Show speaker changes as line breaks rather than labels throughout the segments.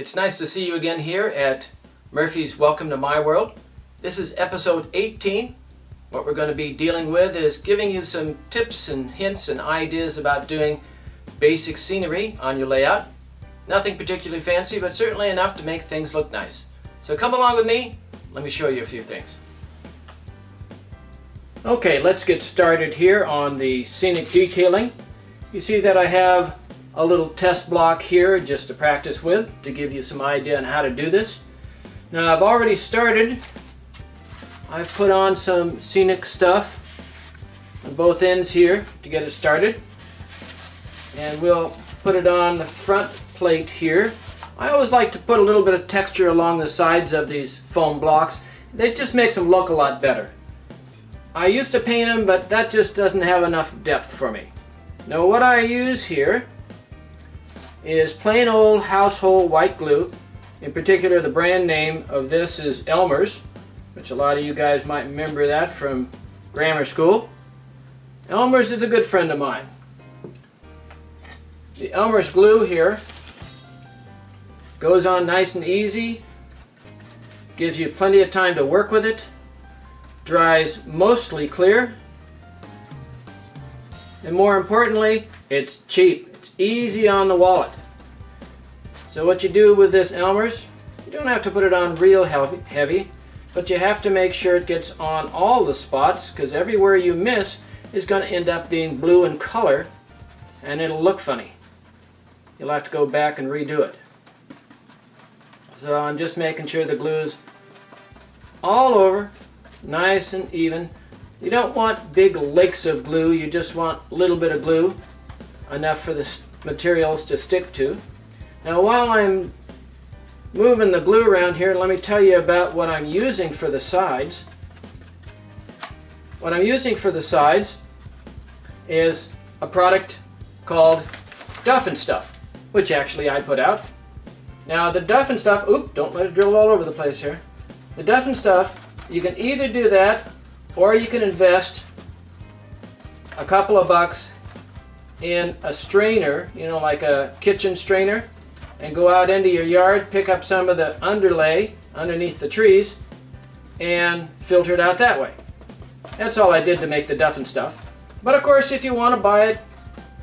It's nice to see you again here at Murphy's Welcome to My World. This is episode 18. What we're going to be dealing with is giving you some tips and hints and ideas about doing basic scenery on your layout. Nothing particularly fancy, but certainly enough to make things look nice. So come along with me, let me show you a few things. Okay, let's get started here on the scenic detailing. You see that I have a little test block here just to practice with, to give you some idea on how to do this. Now I've already started. I've put on some scenic stuff on both ends here to get it started. And we'll put it on the front plate here. I always like to put a little bit of texture along the sides of these foam blocks. It just makes them look a lot better. I used to paint them, but that just doesn't have enough depth for me. Now what I use here is plain old household white glue. In particular, the brand name of this is Elmer's, which a lot of you guys might remember that from grammar school. Elmer's is a good friend of mine. The Elmer's glue here goes on nice and easy, gives you plenty of time to work with it, dries mostly clear, and more importantly, it's cheap. It's easy on the wallet. So what you do with this Elmer's, you don't have to put it on real heavy, but you have to make sure it gets on all the spots, because everywhere you miss is going to end up being blue in color and it'll look funny. You'll have to go back and redo it. So I'm just making sure the glue's all over, nice and even. You don't want big lakes of glue, you just want a little bit of glue, enough for the materials to stick to. Now while I'm moving the glue around here, let me tell you about what I'm using for the sides. What I'm using for the sides is a product called Duff and Stuff, which actually I put out. Now the Duff and Stuff, don't let it drill all over the place here. The Duff and Stuff, you can either do that or you can invest a couple of bucks in a strainer, like a kitchen strainer, and go out into your yard, pick up some of the underlay underneath the trees, and filter it out that way. That's all I did to make the Duff and Stuff. But of course, if you want to buy it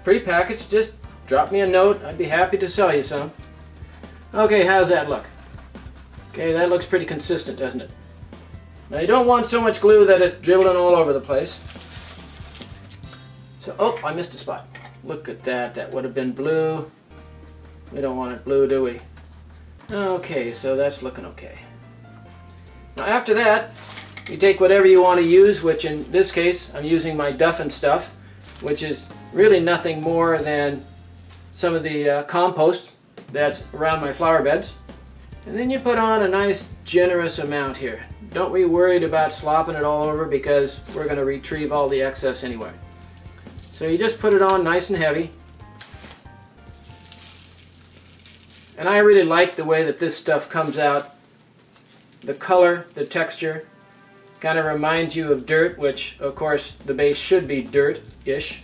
pre-packaged, just drop me a note. I'd be happy to sell you some. Okay, how's that look? Okay, that looks pretty consistent, doesn't it? Now you don't want so much glue that it's dribbling all over the place. So, I missed a spot. Look at that, that would have been blue. We don't want it blue, do we? Okay, so that's looking okay. Now after that, you take whatever you want to use, which in this case, I'm using my Duff and Stuff, which is really nothing more than some of the compost that's around my flower beds. And then you put on a nice generous amount here. Don't be worried about slopping it all over, because we're going to retrieve all the excess anyway. So you just put it on nice and heavy. And I really like the way that this stuff comes out. The color, the texture, kind of reminds you of dirt, which of course the base should be dirt-ish.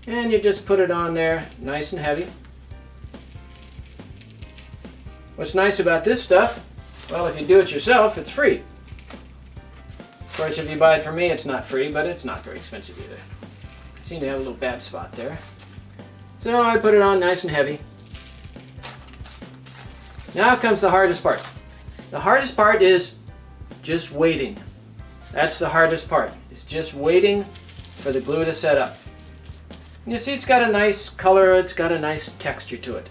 And you just put it on there nice and heavy. What's nice about this stuff, well, if you do it yourself, it's free. Of course, if you buy it from me, it's not free, but it's not very expensive either. I seem to have a little bad spot there. So I put it on nice and heavy. Now comes the hardest part. The hardest part is just waiting. That's the hardest part. It's just waiting for the glue to set up. And you see it's got a nice color, it's got a nice texture to it.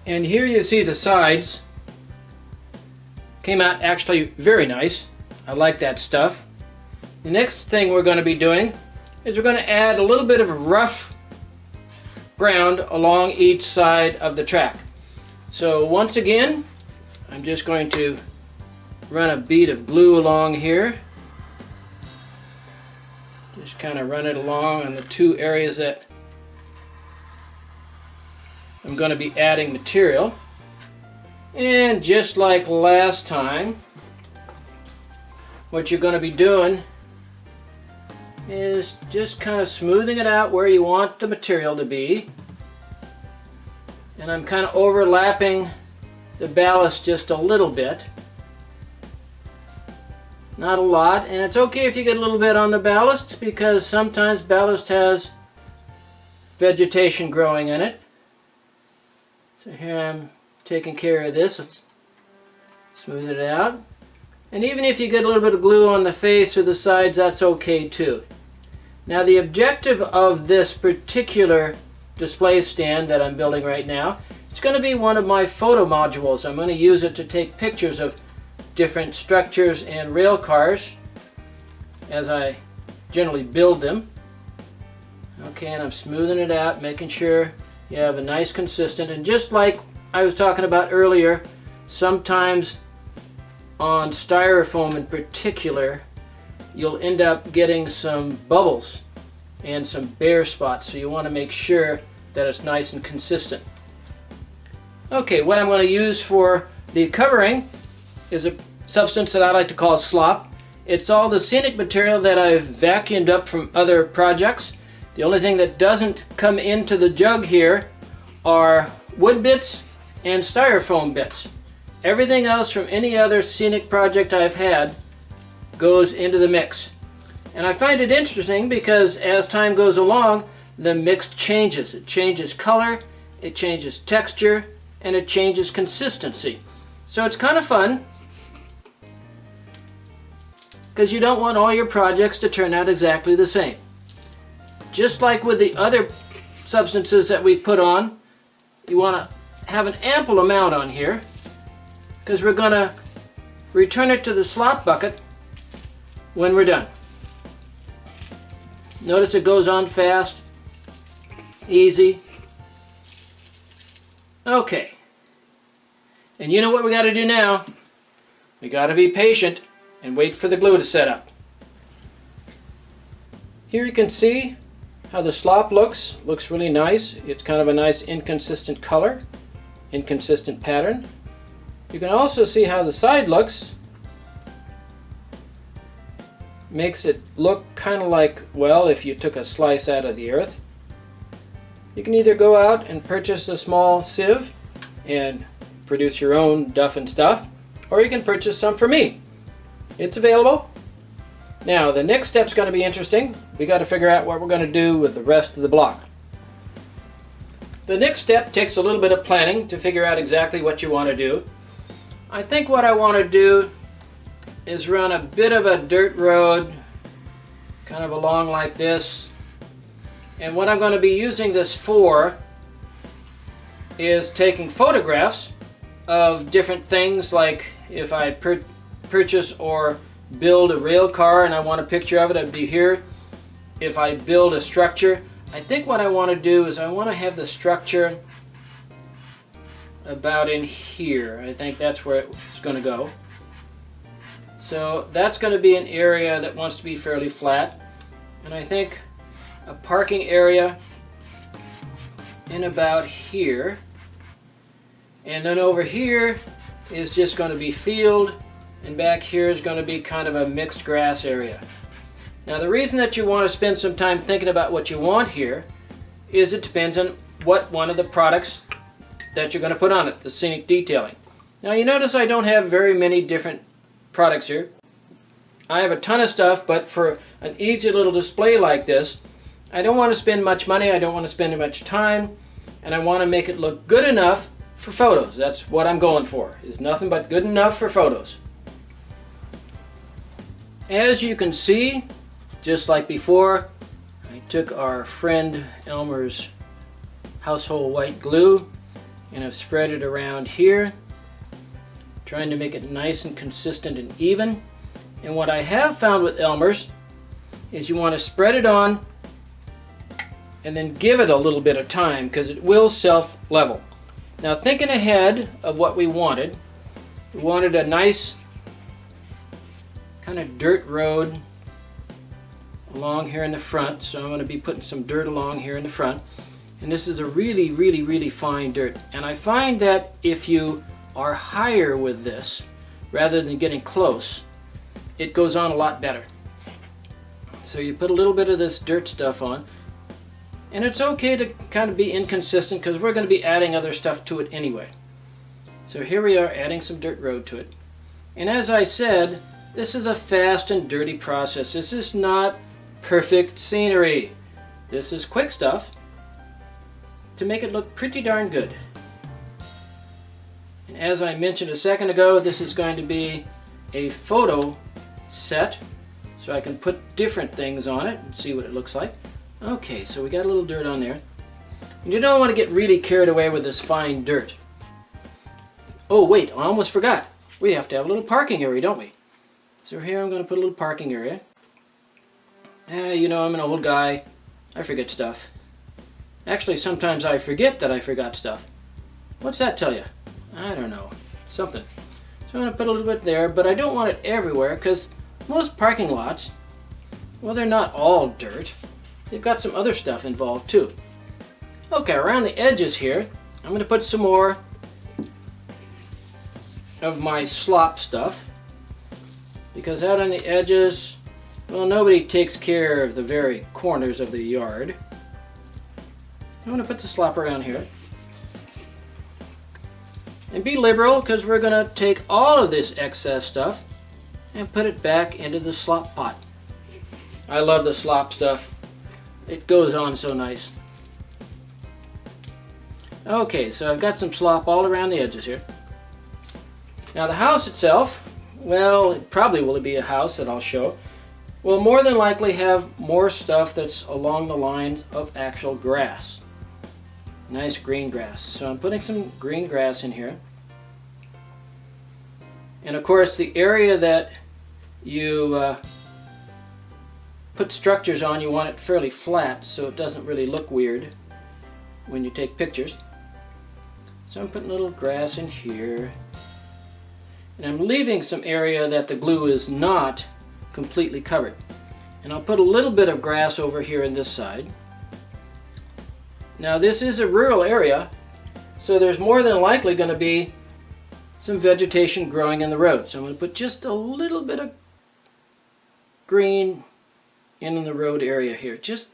And here you see the sides came out actually very nice. I like that stuff. The next thing we're going to be doing is we're going to add a little bit of rough ground along each side of the track. So once again, I'm just going to run a bead of glue along here. Just kind of run it along on the two areas that I'm going to be adding material. And just like last time, what you're going to be doing is just kind of smoothing it out where you want the material to be. And I'm kind of overlapping the ballast just a little bit. Not a lot, and it's okay if you get a little bit on the ballast because sometimes ballast has vegetation growing in it. So here I'm taking care of this. Let's smooth it out. And even if you get a little bit of glue on the face or the sides, that's okay too. Now the objective of this particular display stand that I'm building right now, it's going to be one of my photo modules. I'm going to use it to take pictures of different structures and rail cars as I generally build them. Okay, and I'm smoothing it out, making sure you have a nice consistent, and just like I was talking about earlier, sometimes on styrofoam in particular, you'll end up getting some bubbles and some bare spots, so you want to make sure that it's nice and consistent. Okay, what I'm going to use for the covering is a substance that I like to call slop. It's all the scenic material that I've vacuumed up from other projects. The only thing that doesn't come into the jug here are wood bits and styrofoam bits. Everything else from any other scenic project I've had goes into the mix. And I find it interesting because as time goes along, the mix changes. It changes color, it changes texture, and it changes consistency. So it's kind of fun because you don't want all your projects to turn out exactly the same. Just like with the other substances that we put on, you want to have an ample amount on here because we're going to return it to the slop bucket when we're done. Notice it goes on fast, easy. Okay. And you know what we got to do now? We got to be patient and wait for the glue to set up. Here you can see how the slop looks really nice. It's kind of a nice inconsistent color, inconsistent pattern. You can also see how the side looks. Makes it look kind of like, well, if you took a slice out of the earth. You can either go out and purchase a small sieve and produce your own Duff and Stuff, or you can purchase some from me. It's available. Now, the next step's going to be interesting. We got to figure out what we're going to do with the rest of the block. The next step takes a little bit of planning to figure out exactly what you want to do. I think what I want to do is run a bit of a dirt road, kind of along like this. And what I'm going to be using this for is taking photographs of different things, like if I purchase or build a rail car and I want a picture of it, it'd be here. If I build a structure, I think what I want to do is I want to have the structure about in here. I think that's where it's going to go. So that's going to be an area that wants to be fairly flat, and I think a parking area in about here, and then over here is just going to be field, and back here is going to be kind of a mixed grass area. Now the reason that you want to spend some time thinking about what you want here is it depends on what one of the products that you're going to put on it, the scenic detailing. Now you notice I don't have very many different products here. I have a ton of stuff, but for an easy little display like this, I don't want to spend much money, I don't want to spend much time, and I want to make it look good enough for photos. That's what I'm going for, is nothing but good enough for photos. As you can see, just like before, I took our friend Elmer's household white glue and I've spread it around here, trying to make it nice and consistent and even. And what I have found with Elmer's is you want to spread it on and then give it a little bit of time because it will self-level. Now thinking ahead of what we wanted a nice kind of dirt road along here in the front, so I'm going to be putting some dirt along here in the front, and this is a really fine dirt, and I find that if you are higher with this rather than getting close, it goes on a lot better. So you put a little bit of this dirt stuff on. And it's okay to kind of be inconsistent because we're going to be adding other stuff to it anyway. So here we are adding some dirt road to it. And as I said, this is a fast and dirty process. This is not perfect scenery. This is quick stuff to make it look pretty darn good. And as I mentioned a second ago, this is going to be a photo set, so I can put different things on it and see what it looks like. Okay, so we got a little dirt on there. And you don't want to get really carried away with this fine dirt. Oh wait, I almost forgot. We have to have a little parking area, don't we? So here I'm going to put a little parking area. You know, I'm an old guy. I forget stuff. Actually, sometimes I forget that I forgot stuff. What's that tell you? I don't know. Something. So I'm going to put a little bit there, but I don't want it everywhere because most parking lots, well, they're not all dirt. They've got some other stuff involved too. Okay, around the edges here, I'm going to put some more of my slop stuff, because out on the edges, well, nobody takes care of the very corners of the yard. I'm going to put the slop around here. And be liberal, because we're going to take all of this excess stuff and put it back into the slop pot. I love the slop stuff. It goes on so nice. Okay, so I've got some slop all around the edges here. Now the house itself, well, it probably will be a house that I'll show, will more than likely have more stuff that's along the lines of actual grass. Nice green grass. So I'm putting some green grass in here. And of course the area that you put structures on, you want it fairly flat so it doesn't really look weird when you take pictures. So I'm putting a little grass in here. And I'm leaving some area that the glue is not completely covered. And I'll put a little bit of grass over here on this side. Now this is a rural area, so there's more than likely going to be some vegetation growing in the road. So I'm going to put just a little bit of green in the road area here. Just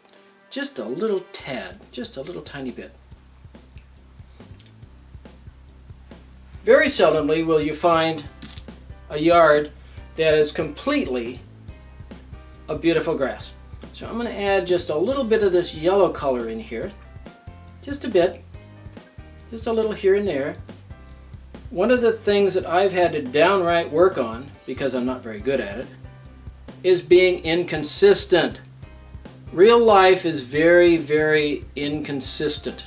a little tad, just a little tiny bit. Very seldomly will you find a yard that is completely a beautiful grass. So I'm going to add just a little bit of this yellow color in here. Just a bit. Just a little here and there. One of the things that I've had to downright work on, because I'm not very good at it, is being inconsistent. Real life is very, very inconsistent.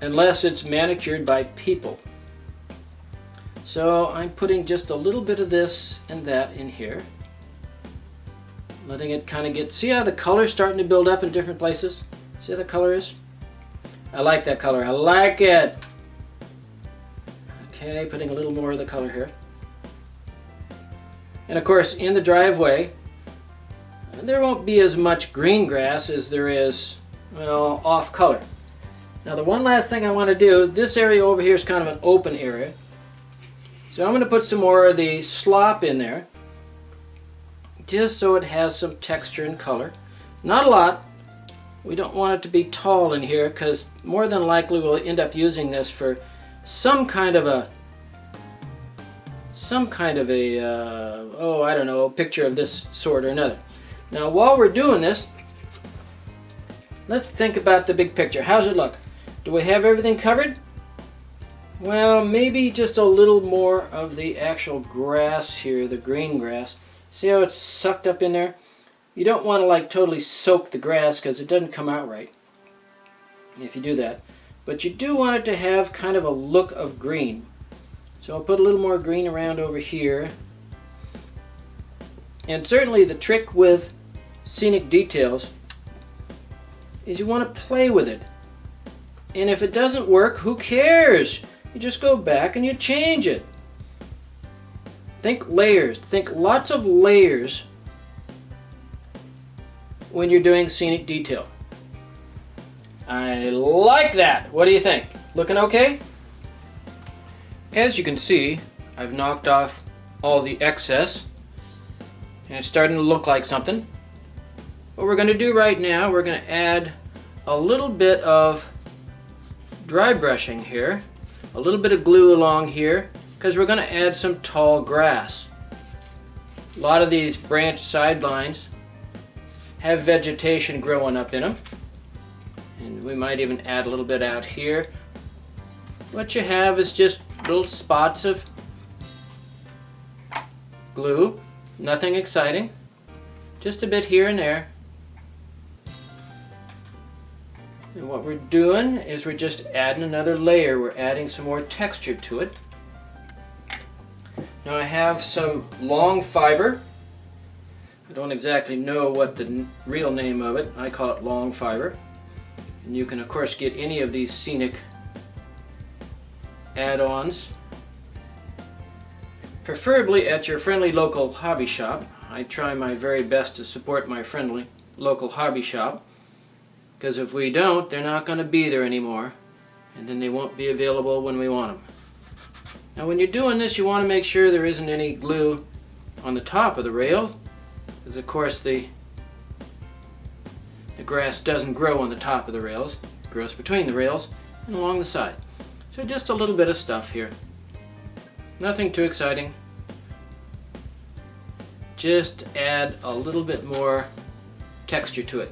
Unless it's manicured by people. So I'm putting just a little bit of this and that in here. Letting it kind of get, see how the color's starting to build up in different places? See how the color is? I like that color, I like it! Okay, putting a little more of the color here. And of course, in the driveway, there won't be as much green grass as there is, well, off color. Now the one last thing I want to do, this area over here is kind of an open area. So I'm going to put some more of the slop in there, just so it has some texture and color. Not a lot. We don't want it to be tall in here because more than likely we'll end up using this for some kind of a, oh, I don't know, picture of this sort or another. Now while we're doing this, let's think about the big picture. How's it look? Do we have everything covered? Well, maybe just a little more of the actual grass here, the green grass. See how it's sucked up in there? You don't want to like totally soak the grass because it doesn't come out right if you do that. But you do want it to have kind of a look of green. So I'll put a little more green around over here. And certainly the trick with scenic details is you want to play with it. And if it doesn't work, who cares? You just go back and you change it. Think layers. Think lots of layers when you're doing scenic detail. I like that. What do you think? Looking okay? As you can see, I've knocked off all the excess and it's starting to look like something. What we're going to do right now, we're going to add a little bit of dry brushing here, a little bit of glue along here, because we're going to add some tall grass. A lot of these branch sidelines have vegetation growing up in them, and we might even add a little bit out here. What you have is just little spots of glue, nothing exciting, just a bit here and there. And what we're doing is we're just adding another layer. We're adding some more texture to it. Now I have some long fiber. I don't exactly know what the real name of it. I call it long fiber. And you can of course get any of these scenic add-ons, preferably at your friendly local hobby shop. I try my very best to support my friendly local hobby shop, because if we don't, they're not going to be there anymore, and then they won't be available when we want them. Now when you're doing this, you want to make sure there isn't any glue on the top of the rail, because of course the grass doesn't grow on the top of the rails. It grows between the rails and along the side. So just a little bit of stuff here. Nothing too exciting. Just add a little bit more texture to it.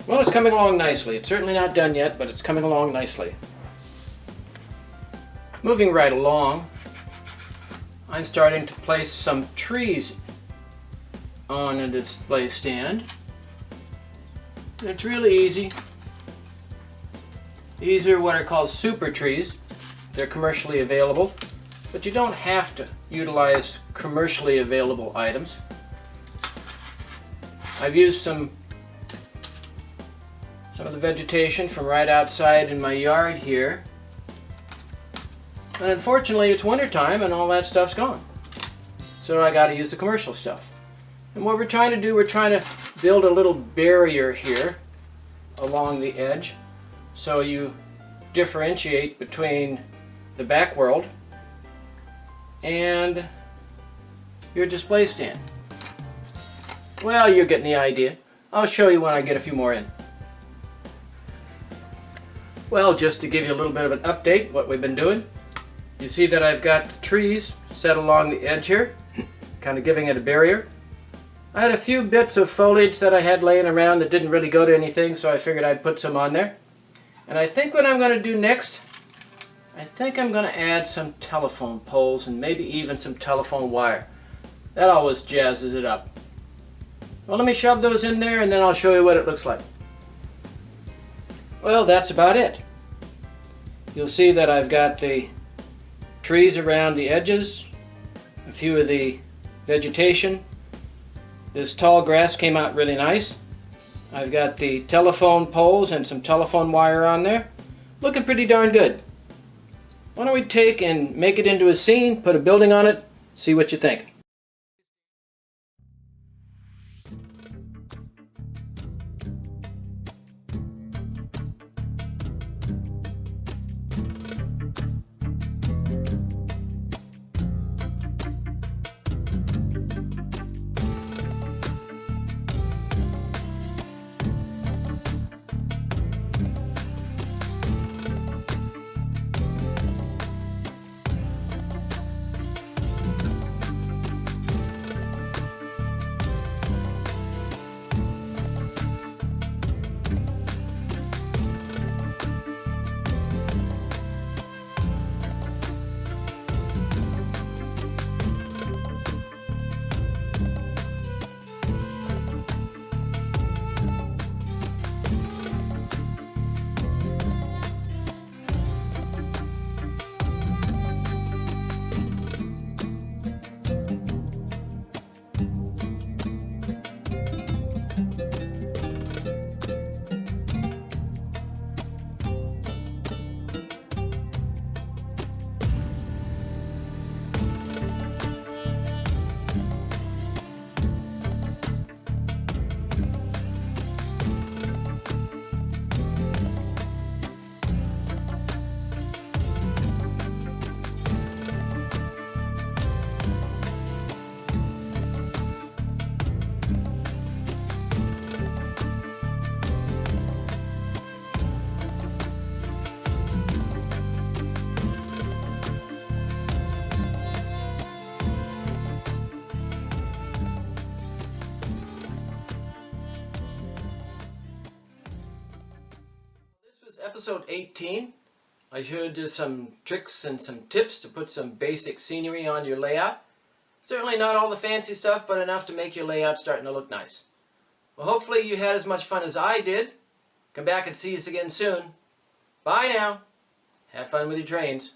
Well, it's coming along nicely. It's certainly not done yet, but it's coming along nicely. Moving right along, I'm starting to place some trees on a display stand. And it's really easy. These are what are called super trees. They're commercially available, but you don't have to utilize commercially available items. I've used some of the vegetation from right outside in my yard here. And unfortunately it's winter time and all that stuff's gone. So I got to use the commercial stuff. And what we're trying to do, we're trying to build a little barrier here along the edge, so you differentiate between the back world and your display stand. Well, you're getting the idea. I'll show you when I get a few more in. Well, just to give you a little bit of an update what we've been doing, you see that I've got the trees set along the edge here, kind of giving it a barrier. I had a few bits of foliage that I had laying around that didn't really go to anything, so I figured I'd put some on there. And I think what I'm going to do next, I think I'm going to add some telephone poles and maybe even some telephone wire. That always jazzes it up. Well, let me shove those in there and then I'll show you what it looks like. Well, that's about it. You'll see that I've got the trees around the edges, a few of the vegetation. This tall grass came out really nice. I've got the telephone poles and some telephone wire on there. Looking pretty darn good. Why don't we take and make it into a scene, put a building on it, see what you think. episode 18. I showed you some tricks and some tips to put some basic scenery on your layout. Certainly not all the fancy stuff, but enough to make your layout starting to look nice. Well, hopefully you had as much fun as I did. Come back and see us again soon. Bye now. Have fun with your trains.